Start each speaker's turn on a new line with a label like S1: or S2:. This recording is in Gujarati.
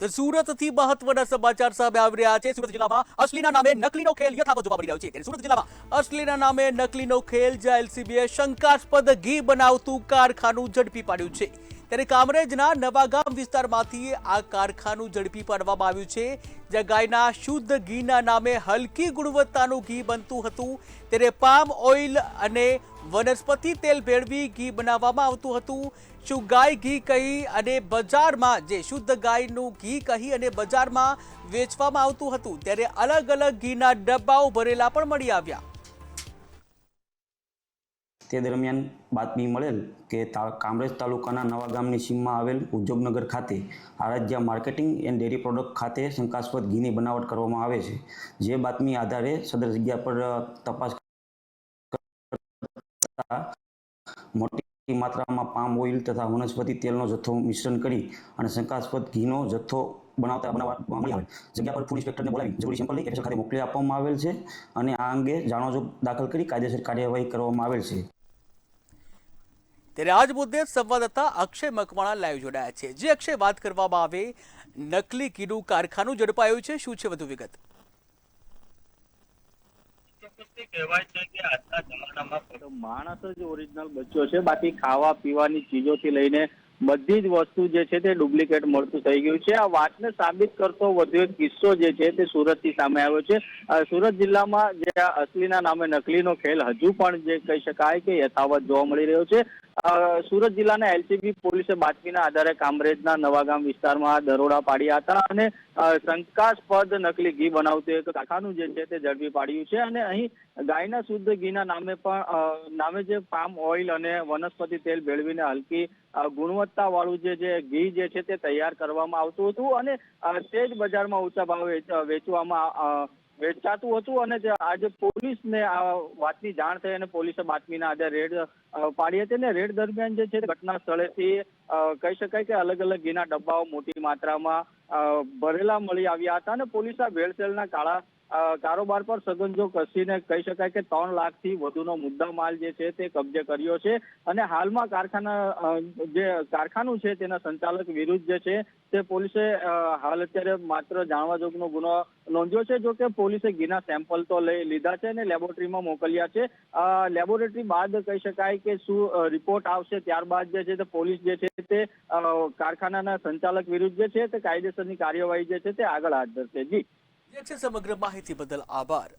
S1: તો સુરતથી મહત્વના સમાચાર સામે આવી રહ્યા છે। સુરત જિલ્લામાં અસલીના નામે નકલીનો ખેલ યથાવત જોવા મળી રહ્યો છે। ત્યારે સુરત જિલ્લામાં અસલીના નામે નકલીનો ખેલ, જ્યાં એલસીબીએ શંકાસ્પદ ઘી બનાવતું કારખાનું ઝડપી પાડ્યું છે। ત્યારે કામરેજના નવાગામ વિસ્તારમાંથી આ કારખાનું ઝડપી પાડવામાં આવ્યું છે, જ્યાં ગાયના શુદ્ધ ઘીના નામે હલકી ગુણવત્તાનું ઘી બનતું હતું। ત્યારે પામ ઓઇલ અને વનસ્પતિ તેલ ભેળવી ઘી બનાવવામાં આવતું હતું। શું ગાય ઘી કહી અને બજારમાં જે શુદ્ધ ગાયનું ઘી કહી અને બજારમાં વેચવામાં આવતું હતું, ત્યારે અલગ અલગ ઘીના ડબ્બાઓ ભરેલા પણ મળી આવ્યા।
S2: તે દરમિયાન બાતમી મળેલ કે કામરેજ તાલુકાના નવાગામની સીમમાં આવેલ ઉદ્યોગનગર ખાતે Aaradhya marketing and dairy product ખાતે શંકાસ્પદ ઘીની બનાવટ કરવામાં આવે છે। જે બાતમી આધારે સદર જગ્યા પર તપાસ કરતા મોટી માત્રામાં પામ ઓઇલ તથા વનસ્પતિ તેલનો જથ્થો મિશ્રણ કરી અને શંકાસ્પદ ઘીનો જથ્થો બનાવવા મળી આવે। જગ્યા પર ફૂડ ઇન્સ્પેક્ટરને બોલાવી જરૂરી સેમ્પલ લઈ એફએસએલ ખાતે મોકલી આપવામાં આવેલ છે અને આ અંગે જાણોજોગ દાખલ કરી કાયદેસર કાર્યવાહી કરવામાં આવેલ છે।
S1: ત્યારે આજ મુદ્દે સંવાદદાતા અક્ષય મકવાણા લાઈવ જોડાયા છે। જે અક્ષય, વાત કરવામાં આવે, નકલી ઘીનું કારખાનું ઝડપાયું છે, શું છે વધુ વિગત?
S3: કહેવાય છે કે આજના જમાનામાં માણસ જ ઓરિજિનલ બચ્યો છે, બાકી ખાવા પીવાની ચીજોથી લઈને બધી જ વસ્તુ જે છે તે ડુપ્લિકેટ મળતું થઈ ગયું છે। આ વાતને સાબિત કરતો વધુ એક કિસ્સો જે છે તે સુરતથી સામે આવ્યો છે। સુરત જિલ્લામાં જે અસલીના નામે નકલીનો ખેલ હજુ પણ જે કહી શકાય કે યથાવત જોવા મળી રહ્યો છે। સુરત જિલ્લાના એલસીબી પોલીસે બાતમીના આધારે કામરેજના નવાગામ વિસ્તારમાં દરોડા પાડ્યા હતા અને શંકાસ્પદ નકલી ઘી બનાવતું એક કારખાનું જે છે તે ઝડપી પાડ્યું છે અને અહીં ગાયના શુદ્ધ ઘીના નામે જે પામ ઓઇલ અને વનસ્પતિ તેલ ભેળવીને હલકી ગુણવત્તા વાળું જે ઘી જે છે તે તૈયાર કરવામાં આવતું હતું અને તે જ બજારમાં ઊંચા ભાવે વેચાતું હતું અને આજે પોલીસને આ વાતની જાણ થઈ અને પોલીસે બાતમીના આધારે રેડ પાડી હતી અને રેડ દરમિયાન જે છે ઘટના સ્થળેથી કહી શકાય કે અલગ અલગ ઘીના ડબ્બાઓ મોટી માત્રામાં ભરેલા મળી આવ્યા હતા અને પોલીસે આ ભેળસેળના કાળા કારોબાર પર સઘનજો કસીને કહી શકાય કે 3 લાખથી વધુનો મુદ્દા માલ જે છે તે કબજે કર્યો છે અને હાલમાં કારખાનું છે તેના સંચાલક વિરુદ્ધ જે છે તે પોલીસે હાલ અત્યારે માત્ર જાણવા જોગનો ગુનો નોંધ્યો છે। જો કે પોલીસે ઘીના સેમ્પલ તો લઈ લીધા છે અને લેબોરેટરીમાં મોકલ્યા છે। લેબોરેટરી બાદ કહી શકાય કે શું રિપોર્ટ આવશે ત્યારબાદ જે છે તે પોલીસ જે છે તે કારખાનાના સંચાલક વિરુદ્ધ જે છે તે કાયદેસરની કાર્યવાહી જે છે તે આગળ હાથ ધરશે। જી,
S1: સમગ્ર માહિતી બદલ આભાર।